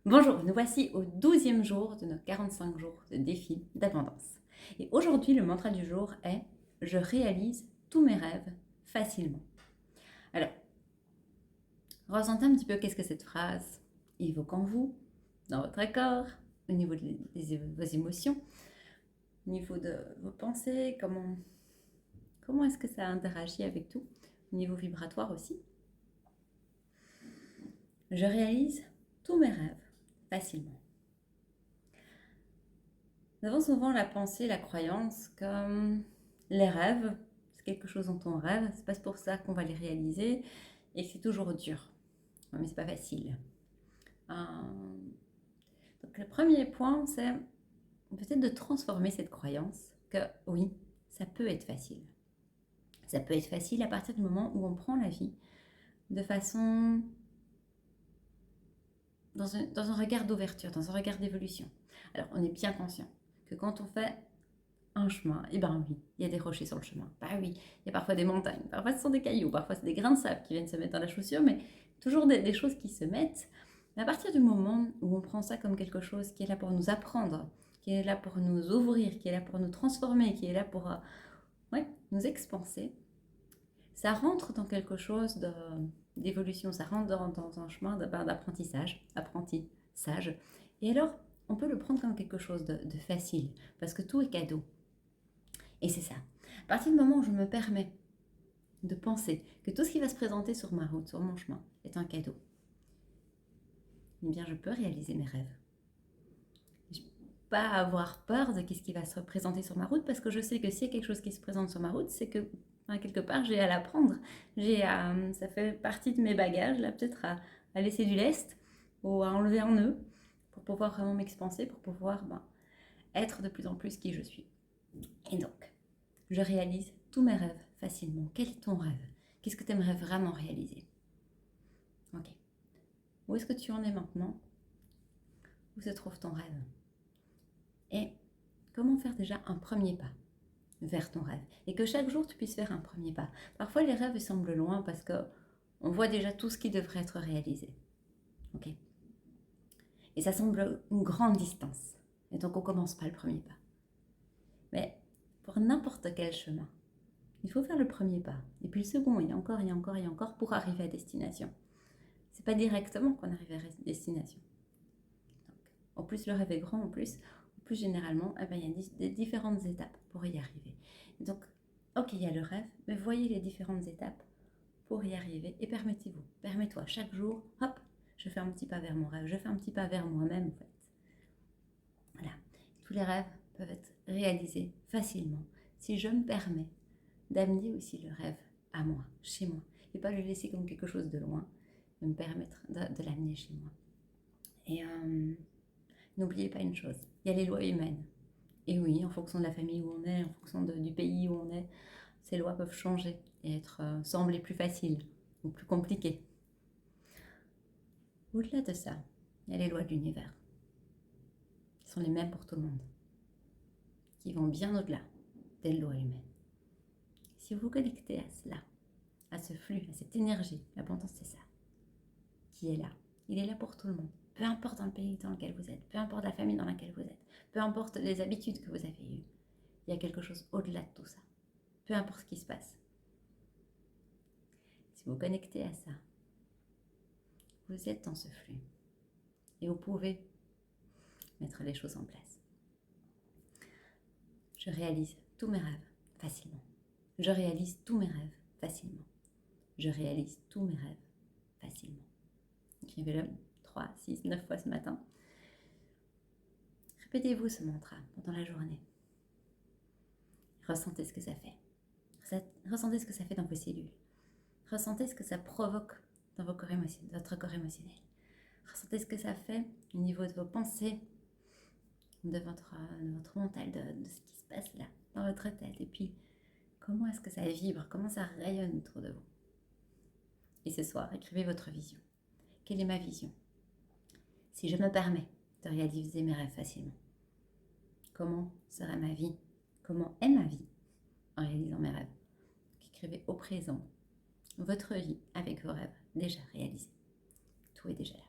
Bonjour, nous voici au 12e jour de nos 45 jours de défi d'abondance. Et aujourd'hui, le mantra du jour est « Je réalise tous mes rêves facilement ». Alors, ressentez un petit peu qu'est-ce que cette phrase évoque en vous, dans votre corps, au niveau de vos émotions, au niveau de vos pensées, comment est-ce que ça interagit avec tout, au niveau vibratoire aussi. Je réalise tous mes rêves facilement. Nous avons souvent la pensée, la croyance comme les rêves, c'est quelque chose dont on rêve, c'est pas pour ça qu'on va les réaliser et que c'est toujours dur. Mais c'est pas facile. Donc le premier point, c'est peut-être de transformer cette croyance que oui, ça peut être facile. Ça peut être facile à partir du moment où on prend la vie de façon dans un regard d'ouverture, dans un regard d'évolution. Alors on est bien conscient que quand on fait un chemin, et ben oui, il y a des rochers sur le chemin. Bah oui, il y a parfois des montagnes, parfois ce sont des cailloux, parfois c'est des grains de sable qui viennent se mettre dans la chaussure, mais toujours des choses qui se mettent. Mais à partir du moment où on prend ça comme quelque chose qui est là pour nous apprendre, qui est là pour nous ouvrir, qui est là pour nous transformer, qui est là pour nous expanser, ça rentre dans quelque chose d'évolution, ça rentre dans un chemin d'apprentissage. Et alors, on peut le prendre comme quelque chose de facile, parce que tout est cadeau. Et c'est ça. À partir du moment où je me permets de penser que tout ce qui va se présenter sur ma route, sur mon chemin, est un cadeau, eh bien je peux réaliser mes rêves. Je ne peux pas avoir peur de ce qui va se présenter sur ma route, parce que je sais que s'il y a quelque chose qui se présente sur ma route, c'est que quelque part j'ai à l'apprendre. Ça fait partie de mes bagages, là peut-être à laisser du lest ou à enlever un nœud pour pouvoir vraiment m'expanser, pour pouvoir être de plus en plus qui je suis. Et donc, je réalise tous mes rêves facilement. Quel est ton rêve? Qu'est-ce que tu aimerais vraiment réaliser? Ok. Où est-ce que tu en es maintenant? Où se trouve ton rêve? Et comment faire déjà un premier pas vers ton rêve? Et que chaque jour, tu puisses faire un premier pas. Parfois, les rêves semblent loin parce qu'on voit déjà tout ce qui devrait être réalisé. Ok. Et ça semble une grande distance. Et donc, on ne commence pas le premier pas. Mais pour n'importe quel chemin, il faut faire le premier pas. Et puis le second, et encore pour arriver à destination. C'est pas directement qu'on arrive à destination. Donc, en plus, le rêve est grand, en plus généralement, il y a des différentes étapes pour y arriver. Et donc, ok, il y a le rêve, mais voyez les différentes étapes pour y arriver et permets-toi chaque jour, hop, je fais un petit pas vers mon rêve, je fais un petit pas vers moi-même en fait. Voilà, tous les rêves peuvent être réalisés facilement si je me permets d'amener aussi le rêve à moi, chez moi, et pas le laisser comme quelque chose de loin, mais me permettre de l'amener chez moi. Et n'oubliez pas une chose, il y a les lois humaines. Et oui, en fonction de la famille où on est, en fonction du pays où on est, ces lois peuvent changer et sembler plus faciles ou plus compliquées. Au-delà de ça, il y a les lois de l'univers, qui sont les mêmes pour tout le monde, qui vont bien au-delà des lois humaines. Si vous vous connectez à cela, à ce flux, à cette énergie, l'abondance c'est ça, qui est là. Il est là pour tout le monde. Peu importe dans le pays dans lequel vous êtes, peu importe la famille dans laquelle vous êtes, peu importe les habitudes que vous avez eues, il y a quelque chose au-delà de tout ça. Peu importe ce qui se passe. Si vous vous connectez à ça, vous êtes dans ce flux. Et vous pouvez mettre les choses en place. Je réalise tous mes rêves facilement. Je réalise tous mes rêves facilement. Je réalise tous mes rêves facilement. Écrivez-le 3, 6, 9 fois ce matin. Répétez-vous ce mantra pendant la journée. Ressentez ce que ça fait. Ressentez ce que ça fait dans vos cellules. Ressentez ce que ça provoque dans votre corps émotionnel. Ressentez ce que ça fait au niveau de vos pensées, de votre mental, de ce qui se passe là, dans votre tête. Et puis, comment est-ce que ça vibre, comment ça rayonne autour de vous. Et ce soir, écrivez votre vision. Quelle est ma vision? Si je me permets de réaliser mes rêves facilement, comment sera ma vie? Comment est ma vie en réalisant mes rêves? Écrivez au présent votre vie avec vos rêves déjà réalisés. Tout est déjà là.